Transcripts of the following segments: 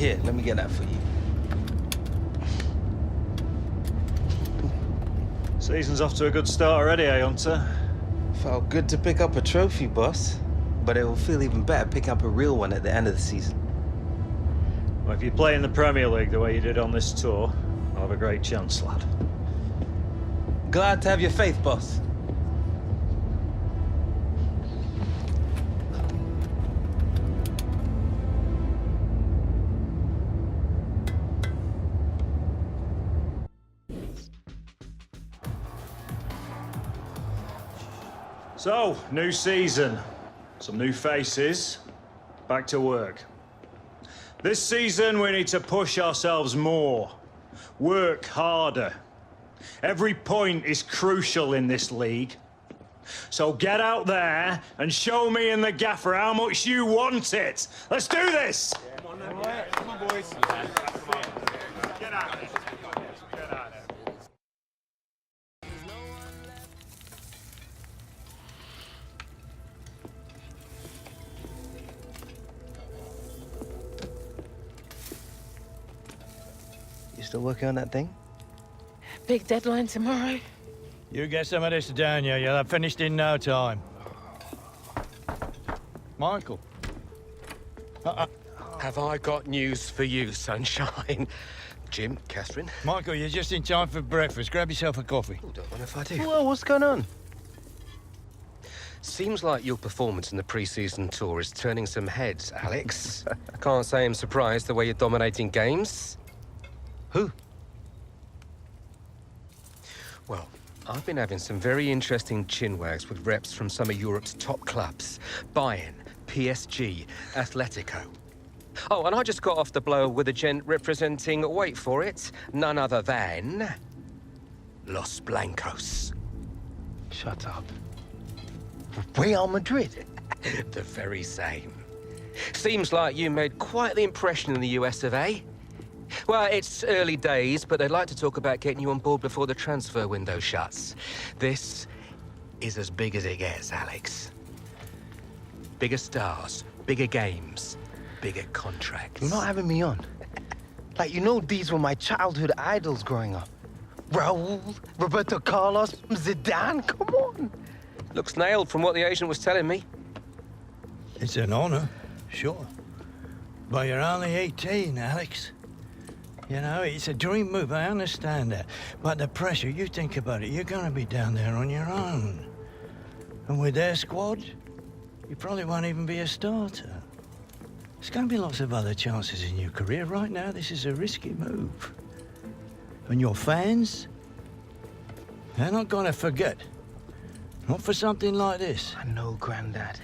Here, let me get that for you. Season's off to a good start already, eh, Hunter? Felt good to pick up a trophy, boss. But it will feel even better picking up a real one at the end of the season. Well, if you play in the Premier League the way you did on this tour, I'll have a great chance, lad. Glad to have your faith, boss. So, new season. Some new faces. Back to work. This season, we need to push ourselves more. Work harder. Every point is crucial in this league. So get out there and show me and the gaffer how much you want it. Let's do this! Come on, boys. Get out of there. Get out of there. You still working on that thing? Big deadline tomorrow. You get some of this down here, you'll have finished in no time. Michael. Have I got news for you, sunshine? Jim, Catherine? Michael, you're just in time for breakfast. Grab yourself a coffee. Oh, don't mind if I do. Well, what's going on? Seems like your performance in the pre-season tour is turning some heads, Alex. Can't say I'm surprised the way you're dominating games. Who? Well, I've been having some very interesting chinwags with reps from some of Europe's top clubs. Bayern, PSG, Atletico. Oh, and I just got off the blow with a gent representing, wait for it, none other than... Los Blancos. Shut up. Real Madrid? The very same. Seems like you made quite the impression in the US of A. Well, it's early days, but they'd like to talk about getting you on board before the transfer window shuts. This is as big as it gets, Alex. Bigger stars, bigger games, bigger contracts. You're not having me on. Like, you know these were my childhood idols growing up. Raul, Roberto Carlos, Zidane, come on. Looks nailed from what the agent was telling me. It's an honor, sure. But you're only 18, Alex. You know, it's a dream move, I understand that. But the pressure, you think about it, you're gonna be down there on your own. And with their squad, you probably won't even be a starter. There's gonna be lots of other chances in your career. Right now, this is a risky move. And your fans, they're not gonna forget. Not for something like this. I know, Grandad.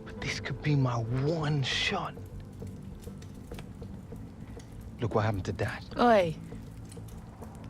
But this could be my one shot. Look what happened to Dad. Oi.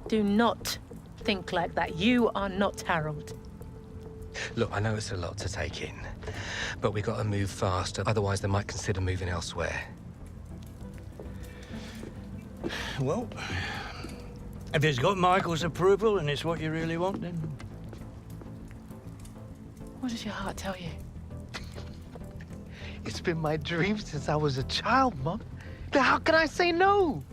Do not think like that. You are not Harold. Look, I know it's a lot to take in, but we got to move fast, otherwise they might consider moving elsewhere. Well, if it's got Michael's approval and it's what you really want, then... What does your heart tell you? It's been my dream since I was a child, Mum. How can I say no?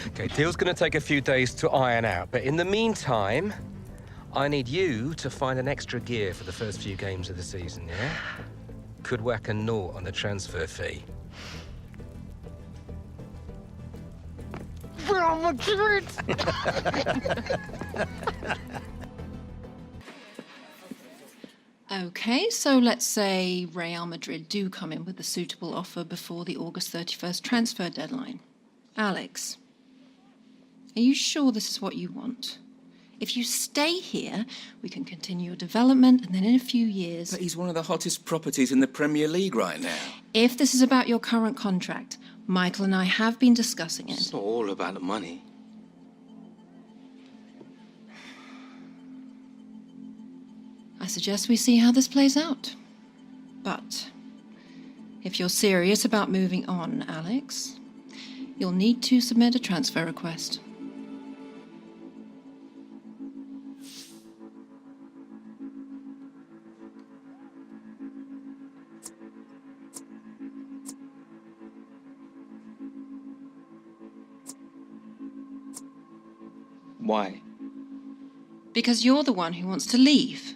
Okay, deal's gonna take a few days to iron out, but in the meantime, I need you to find an extra gear for the first few games of the season, yeah? Could whack a naught on the transfer fee. Real Madrid! Okay, so let's say Real Madrid do come in with a suitable offer before the August 31st transfer deadline. Alex, are you sure this is what you want? If you stay here, we can continue your development, and then in a few years... But he's one of the hottest properties in the Premier League right now. If this is about your current contract, Michael and I have been discussing it. It's not all about the money. I suggest we see how this plays out. But if you're serious about moving on, Alex, you'll need to submit a transfer request. Why? Because you're the one who wants to leave.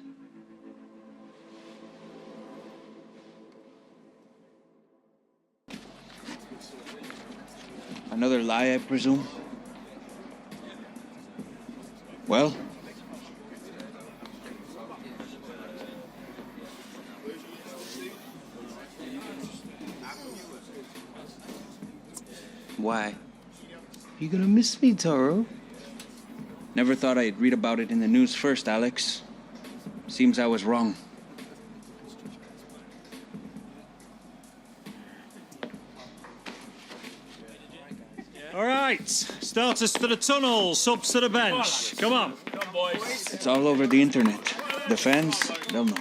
Another lie, I presume? Well? Why? You gonna miss me, Toro? Never thought I'd read about it in the news first, Alex. Seems I was wrong. All right, starters to the tunnel, subs to the bench. Come on. It's all over the internet. The fans, they'll know.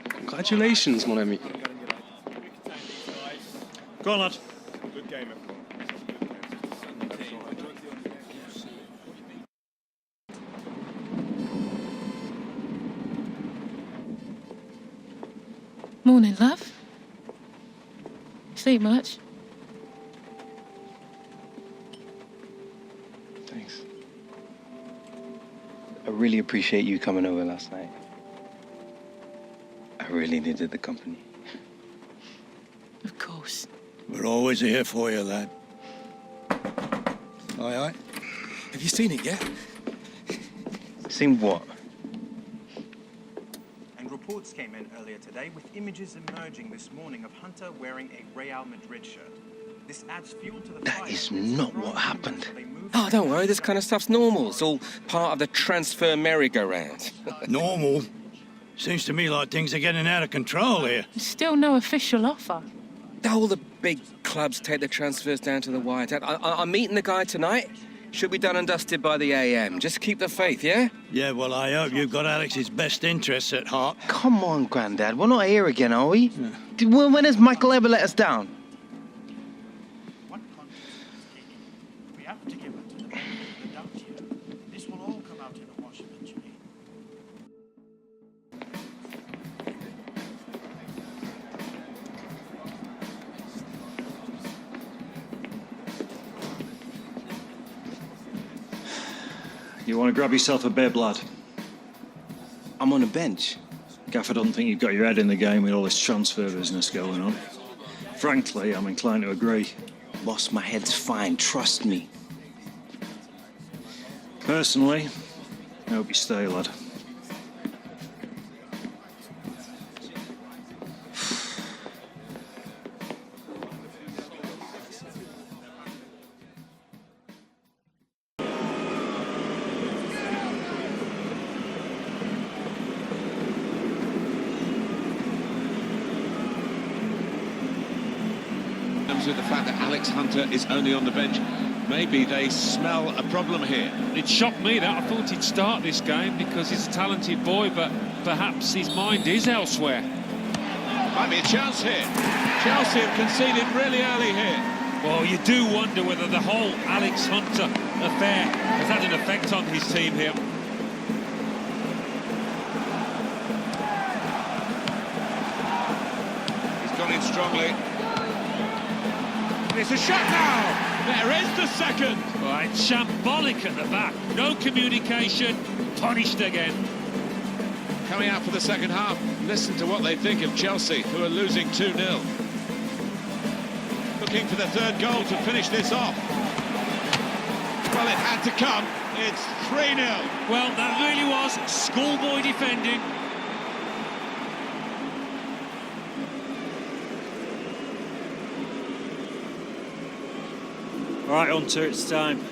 Congratulations, mon ami. Go on, lad. Morning, love. Sleep much? Thanks. I really appreciate you coming over last night. I really needed the company. Of course. We're always here for you, lad. Aye, aye. Have you seen it yet? Seen what? And reports came in earlier today with images emerging this morning of Hunter wearing a Real Madrid shirt. This adds fuel to the That fire. is not what happened. Oh, don't worry, this kind of stuff's normal. It's all part of the transfer merry-go-round. Normal? Seems to me like things are getting out of control here. Still no official offer. All the big clubs take the transfers down to the wire. I'm meeting the guy tonight. Should be done and dusted by the AM. Just keep the faith, yeah? Yeah, well, I hope you've got Alex's best interests at heart. Come on, Grandad. We're not here again, are we? When has Michael ever let us down? What confidence is taking? We have to give it to the men of the doubt here. This will all come out in the wash eventually. You want to grab yourself a bib, lad? I'm on the bench. Gaffer doesn't think you've got your head in the game with all this transfer business going on. Frankly, I'm inclined to agree. Boss, my head's fine. Trust me. Personally, I hope you stay, lad. With the fact that Alex Hunter is only on the bench, maybe they smell a problem here. It shocked me that. I thought he'd start this game because he's a talented boy, but perhaps his mind is elsewhere. Might be a chance here. Chelsea have conceded really early here. Well, you do wonder whether the whole Alex Hunter affair has had an effect on his team here. He's gone in strongly. It's a shot now! There is the second! Right, shambolic at the back. No communication, punished again. Coming out for the second half. Listen to what they think of Chelsea, who are losing 2-0. Looking for the third goal to finish this off. Well, it had to come. It's 3-0. Well, that really was schoolboy defending. All right, Hunter, it's time.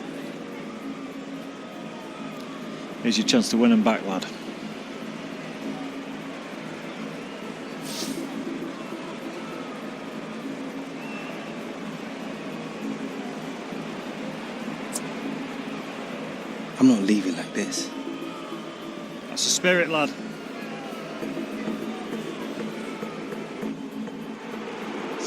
Here's your chance to win them back, lad. I'm not leaving like this. That's the spirit, lad.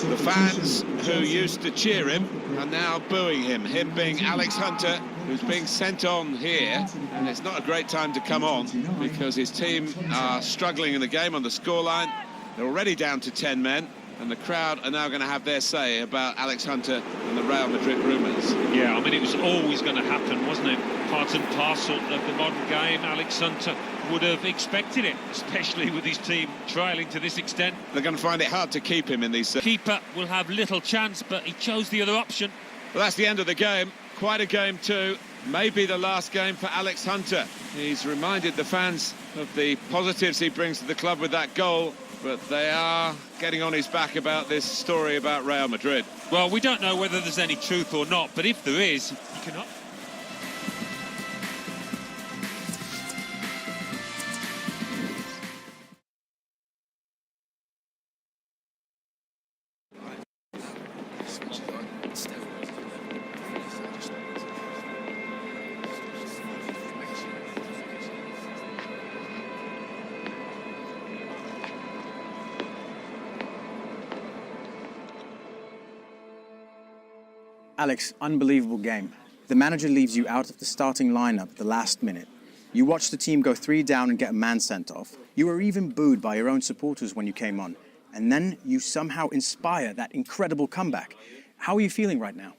The fans who used to cheer him are now booing him. Him being Alex Hunter, who's being sent on here. And it's not a great time to come on because his team are struggling in the game on the scoreline. They're already down to 10 men. and the crowd are now going to have their say about Alex Hunter and the Real Madrid rumours. Yeah, I mean, it was always going to happen, wasn't it? Part and parcel of the modern game. Alex Hunter would have expected it, especially with his team trailing to this extent. They're going to find it hard to keep him in these... Keeper will have little chance, but he chose the other option. Well, that's the end of the game. Quite a game too. Maybe the last game for Alex Hunter. He's reminded the fans of the positives he brings to the club with that goal, but they are getting on his back about this story about Real Madrid. Well, we don't know whether there's any truth or not, but if there is, he cannot... Alex, unbelievable game. The manager leaves you out of the starting lineup at the last minute. You watched the team go 3 down and get a man sent off. You were even booed by your own supporters when you came on. And then you somehow inspire that incredible comeback. How are you feeling right now?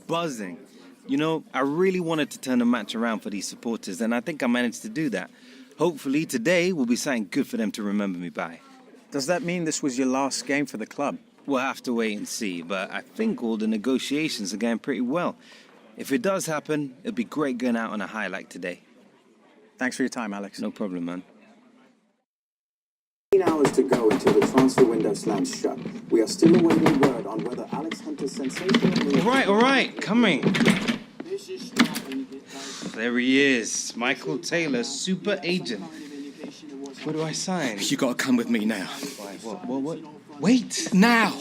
Buzzing. You know, I really wanted to turn the match around for these supporters, and I think I managed to do that. Hopefully today will be something good for them to remember me by. Does that mean this was your last game for the club? We'll have to wait and see, but I think all the negotiations are going pretty well. If it does happen, it'll be great going out on a high like today. Thanks for your time, Alex. No problem, man. 15 hours to go until the transfer window slams shut. We are still awaiting word on whether Alex Hunter's sensational... All right, coming. There he is, Michael Taylor, super agent. What do I sign? You got to come with me now. Why, what? Wait! Now!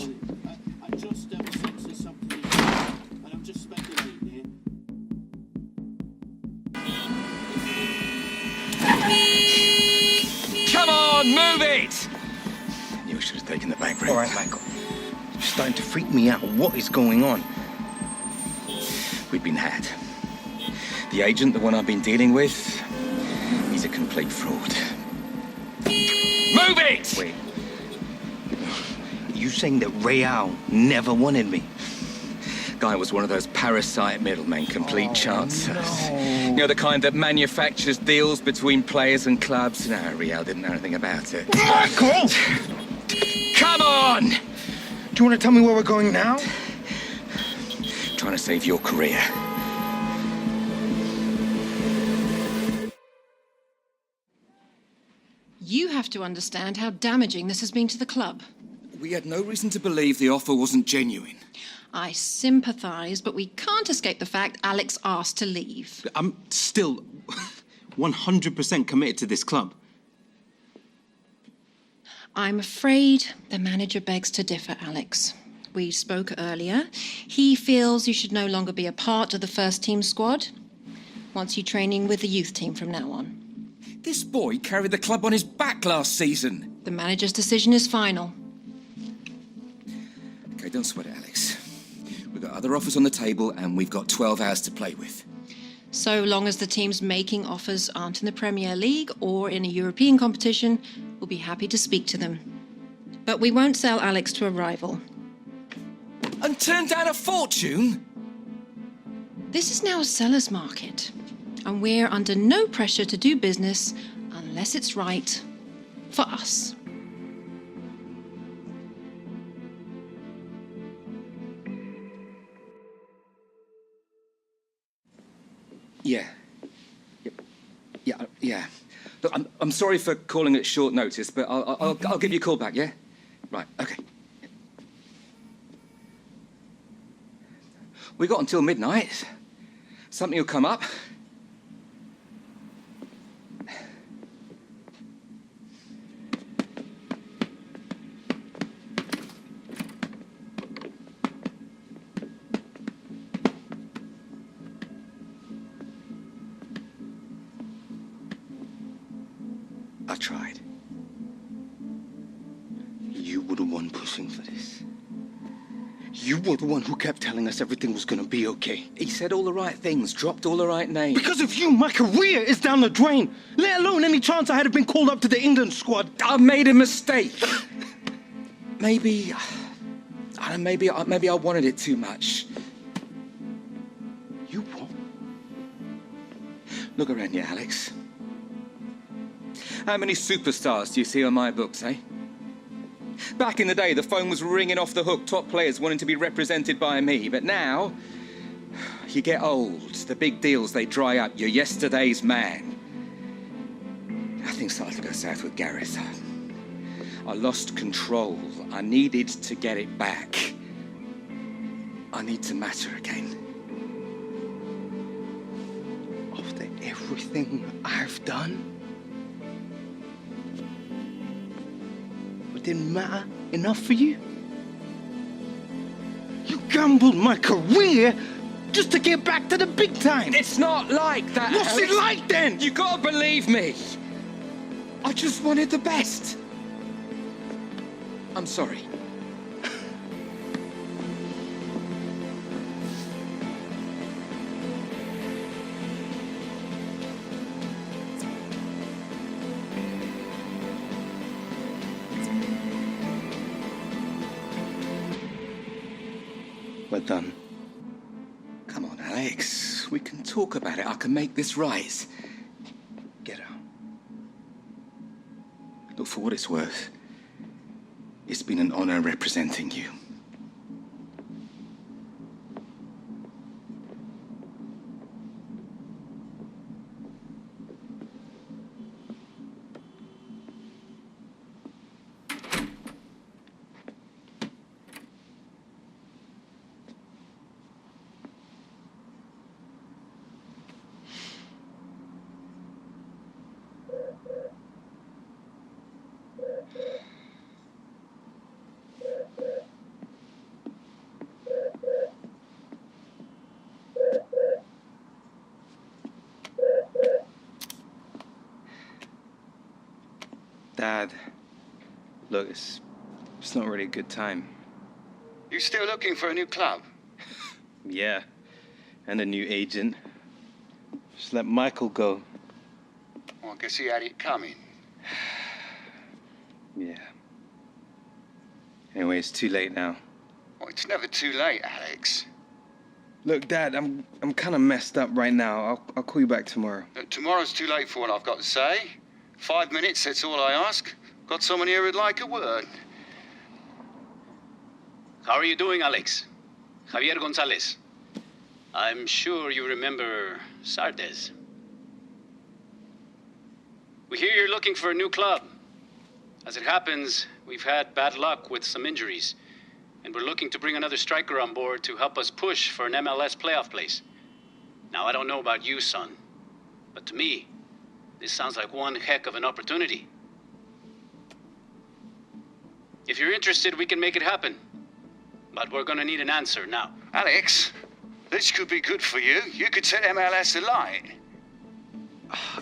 Come on, move it! You should have taken the back route. All right, Michael. It's starting to freak me out. What is going on? We've been had. The agent, the one I've been dealing with, he's a complete fraud. Move it! Wait. You saying that Real never wanted me? Guy was one of those parasite middlemen, complete chancers. No. You know, the kind that manufactures deals between players and clubs. No, Real didn't know anything about it. Michael! Come on! Do you want to tell me where we're going now? Trying to save your career. You have to understand how damaging this has been to the club. We had no reason to believe the offer wasn't genuine. I sympathise, but we can't escape the fact Alex asked to leave. I'm still 100% committed to this club. I'm afraid the manager begs to differ, Alex. We spoke earlier. He feels you should no longer be a part of the first team squad. Wants you training with the youth team from now on. This boy carried the club on his back last season. The manager's decision is final. Okay, don't sweat it, Alex. We've got other offers on the table and we've got 12 hours to play with. So long as the teams making offers aren't in the Premier League or in a European competition, we'll be happy to speak to them. But we won't sell Alex to a rival. And turn down a fortune? This is now a seller's market, and we're under no pressure to do business unless it's right for us. Yeah. Yeah. Look, I'm sorry for calling it short notice, but I'll give you a call back, yeah? Right, okay. We got until midnight. Something will come up. tried. You were the one pushing for this. You were the one who kept telling us everything was gonna be okay. He said all the right things, dropped all the right names. Because of you, my career is down the drain. Let alone any chance I had been called up to the England squad. I made a mistake. Maybe I wanted it too much. You what? Look around you, Alex. How many superstars do you see on my books, eh? Back in the day, the phone was ringing off the hook, top players wanting to be represented by me. But now, you get old, the big deals, they dry up. You're yesterday's man. Things started to go south with Gareth. I lost control. I needed to get it back. I need to matter again. After everything I've done? It didn't matter enough for you? You gambled my career just to get back to the big time. It's not like that. What's it like then? You gotta believe me. I just wanted the best. I'm sorry. We're done. Come on, Alex. We can talk about it. I can make this right. Get out. Look, for what it's worth, it's been an honor representing you. Dad, look, it's not really a good time. You still looking for a new club? Yeah, and a new agent. Just let Michael go. Well, I guess he had it coming. Yeah. Anyway, it's too late now. Well, it's never too late, Alex. Look, Dad, I'm kind of messed up right now. I'll call you back tomorrow. Look, tomorrow's too late for what I've got to say. 5 minutes, that's all I ask. Got someone here who'd like a word. How are you doing, Alex? Javier Gonzalez. I'm sure you remember Sardes. We hear you're looking for a new club. As it happens, we've had bad luck with some injuries, and we're looking to bring another striker on board to help us push for an MLS playoff place. Now, I don't know about you, son, but to me, this sounds like one heck of an opportunity. If you're interested, we can make it happen. But we're gonna need an answer now. Alex, this could be good for you. You could set MLS alight.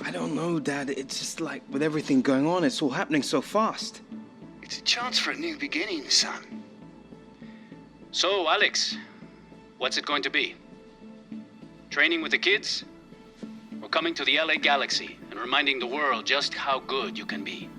I don't know, Dad. It's just like, with everything going on, it's all happening so fast. It's a chance for a new beginning, son. So, Alex, what's it going to be? Training with the kids? Or coming to the LA Galaxy and reminding the world just how good you can be?